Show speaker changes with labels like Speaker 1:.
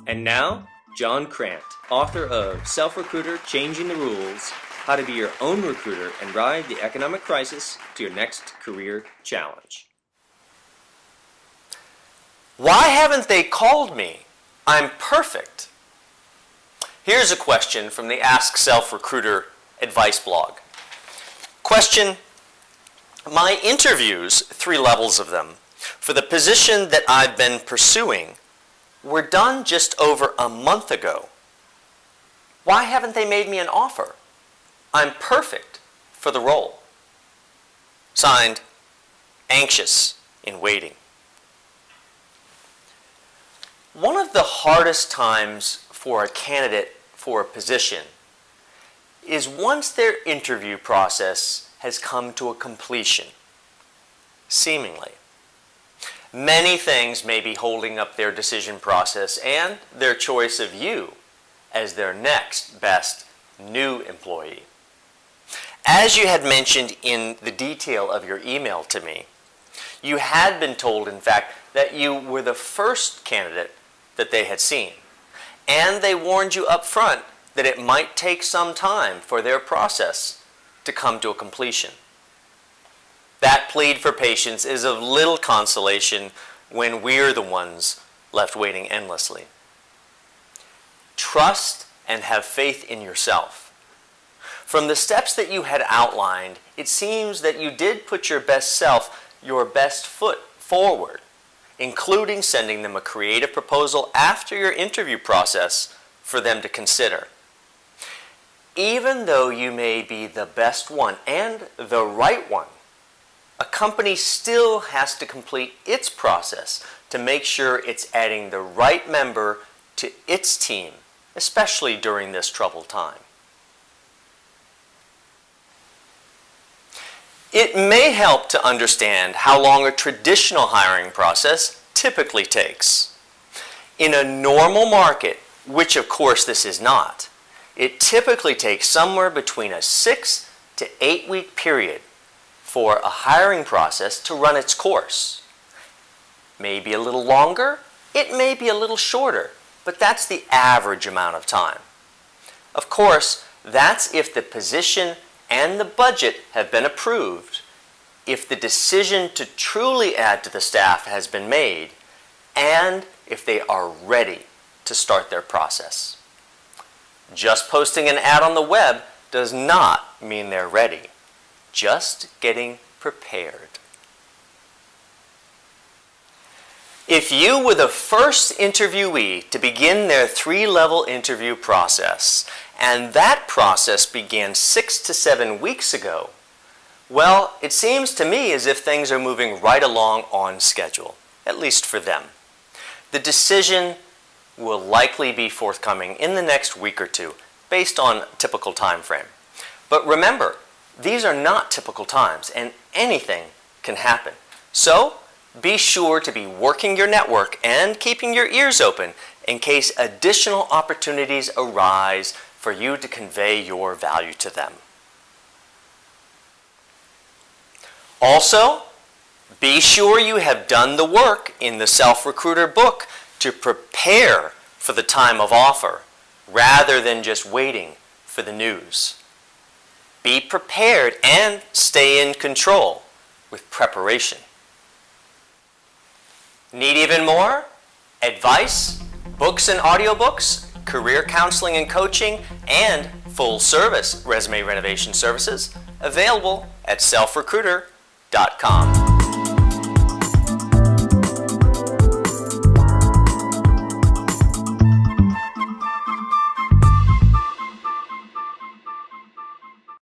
Speaker 1: And now, John Krant, author of Self-Recruiter Changing the Rules, How to Be Your Own Recruiter and Ride the Economic Crisis to Your Next Career Challenge.
Speaker 2: Why haven't they called me? I'm perfect. Here's a question from the Ask Self-Recruiter advice blog. Question: my interviews, 3 levels of them, for the position that I've been pursuing were done just over a month ago. Why haven't they made me an offer? I'm perfect for the role. Signed, Anxious in Waiting. One of the hardest times for a candidate for a position is once their interview process has come to a completion, seemingly. Many things may be holding up their decision process and their choice of you as their next best new employee. As you had mentioned in the detail of your email to me, you had been told, in fact, that you were the first candidate that they had seen, and they warned you up front that it might take some time for their process to come to a completion. That plead for patience is of little consolation when we're the ones left waiting endlessly. Trust and have faith in yourself. From the steps that you had outlined, it seems that you did put your best self, your best foot forward, including sending them a creative proposal after your interview process for them to consider. Even though you may be the best one and the right one, a company still has to complete its process to make sure it's adding the right member to its team, especially during this troubled time. It may help to understand how long a traditional hiring process typically takes. In a normal market, which of course this is not, it typically takes somewhere between a 6 to 8 week period for a hiring process to run its course. Maybe a little longer, it may be a little shorter, but that's the average amount of time. Of course, that's if the position and the budget have been approved, if the decision to truly add to the staff has been made, and if they are ready to start their process. Just posting an ad on the web does not mean they're ready. Just getting prepared. If you were the first interviewee to begin their 3-level interview process, and that process began 6 to 7 weeks ago, well, it seems to me as if things are moving right along on schedule, at least for them. The decision will likely be forthcoming in the next week or two, based on a typical time frame. But remember, these are not typical times, and anything can happen. So, be sure to be working your network and keeping your ears open in case additional opportunities arise for you to convey your value to them. Also, be sure you have done the work in the Self-Recruiter book to prepare for the time of offer, rather than just waiting for the news. Be prepared and stay in control with preparation. Need even more? Advice, books and audiobooks, career counseling and coaching, and full-service resume renovation services available at selfrecruiter.com.